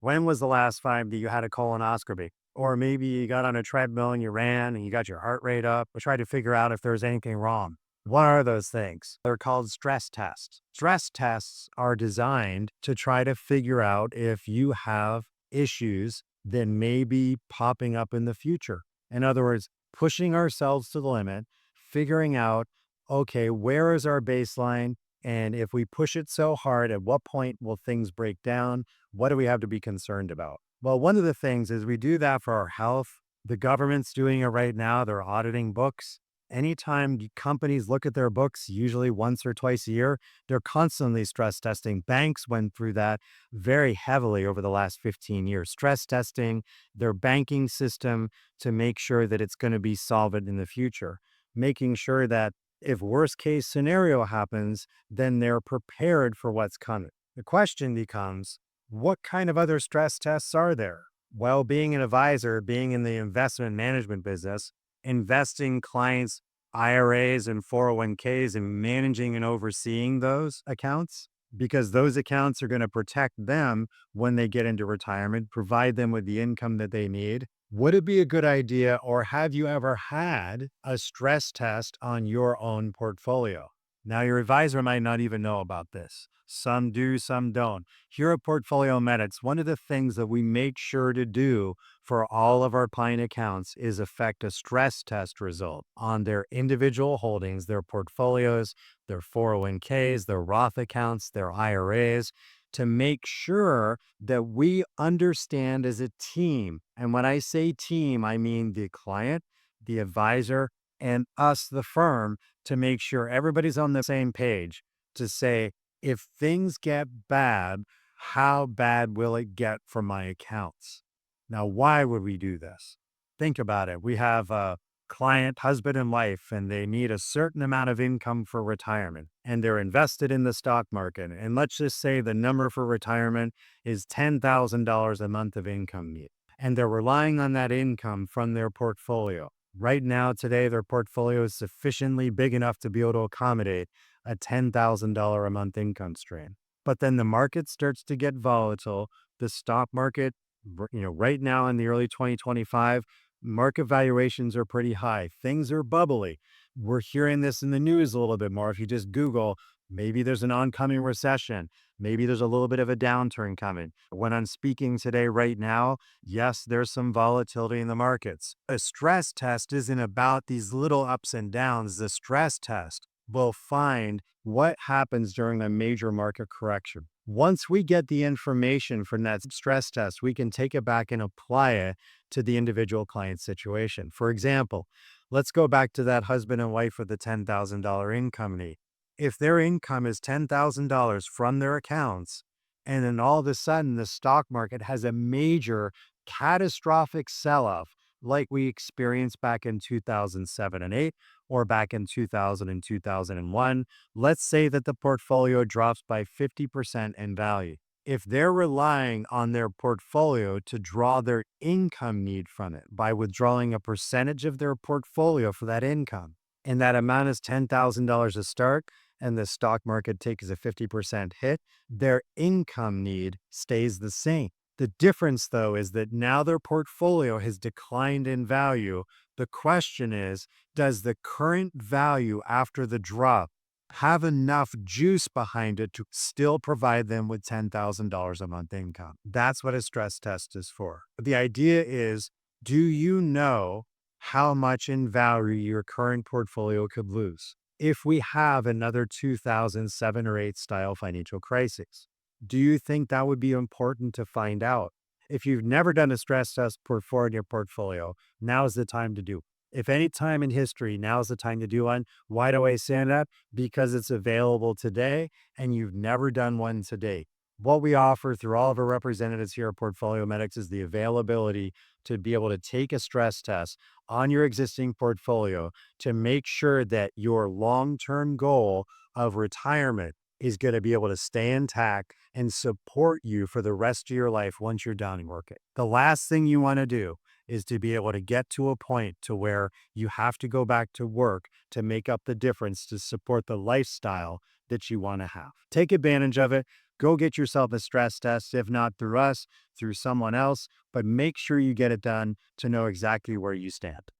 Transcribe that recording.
When was the last time that you had a colonoscopy? Or maybe you got on a treadmill and you ran and you got your heart rate up, or tried to figure out if there's anything wrong. What are those things? They're called stress tests. Stress tests are designed to try to figure out if you have issues that may be popping up in the future. In other words, pushing ourselves to the limit, figuring out, okay, where is our baseline? And if we push it so hard, at what point will things break down? What do we have to be concerned about? Well, one of the things is we do that for our health. The government's doing it right now. They're auditing books. Anytime companies look at their books, usually once or twice a year, they're constantly stress testing. Banks went through that very heavily over the last 15 years, stress testing their banking system to make sure that it's going to be solvent in the future, making sure that if worst case scenario happens, then they're prepared for what's coming. The question becomes, what kind of other stress tests are there? Well, being an advisor, being in the investment management business, investing clients' IRAs and 401ks and managing and overseeing those accounts, because those accounts are going to protect them when they get into retirement, provide them with the income that they need. Would it be a good idea, or have you ever had a stress test on your own portfolio? Now, your advisor might not even know about this. Some do, some don't. Here at Portfolio Medics, one of the things that we make sure to do for all of our client accounts is affect a stress test result on their individual holdings, their portfolios, their 401ks, their Roth accounts, their IRAs, to make sure that we understand as a team. And when I say team, I mean the client, the advisor, and us, the firm, to make sure everybody's on the same page to say, if things get bad, how bad will it get for my accounts? Now, why would we do this? Think about it. We have a client, husband and wife, and they need a certain amount of income for retirement, and they're invested in the stock market. And let's just say the number for retirement is $10,000 a month of income need, and they're relying on that income from their portfolio. Right now, today, their portfolio is sufficiently big enough to be able to accommodate a $10,000 a month income stream. But then the market starts to get volatile. The stock market, right now in the early 2025, market valuations are pretty high. Things are bubbly. We're hearing this in the news a little bit more. If you just Google, maybe there's an oncoming recession. Maybe there's a little bit of a downturn coming. When I'm speaking today, right now, yes, there's some volatility in the markets. A stress test isn't about these little ups and downs. The stress test will find what happens during a major market correction. Once we get the information from that stress test, we can take it back and apply it to the individual client situation. For example, let's go back to that husband and wife with the $10,000 income need. If their income is $10,000 from their accounts, and then all of a sudden the stock market has a major catastrophic sell off, like we experienced back in 2007 and 8, or back in 2000 and 2001, let's say that the portfolio drops by 50% in value. If they're relying on their portfolio to draw their income need from it by withdrawing a percentage of their portfolio for that income, and that amount is $10,000 to start, and the stock market takes a 50% hit, their income need stays the same. The difference, though, is that now their portfolio has declined in value. The question is, does the current value after the drop have enough juice behind it to still provide them with $10,000 a month income? That's what a stress test is for. The idea is, do you know how much in value your current portfolio could lose if we have another 2007 or 8 style financial crisis? Do you think that would be important to find out? If you've never done a stress test for in your portfolio, now is the time to do. If any time in history, now is the time to do one. Why do I say that? Because it's available today and you've never done one today. What we offer through all of our representatives here at Portfolio Medics is the availability to be able to take a stress test on your existing portfolio to make sure that your long-term goal of retirement is going to be able to stay intact and support you for the rest of your life once you're done working. The last thing you want to do is to be able to get to a point to where you have to go back to work to make up the difference to support the lifestyle that you want to have. Take advantage of it. Go get yourself a stress test, if not through us, through someone else, but make sure you get it done to know exactly where you stand.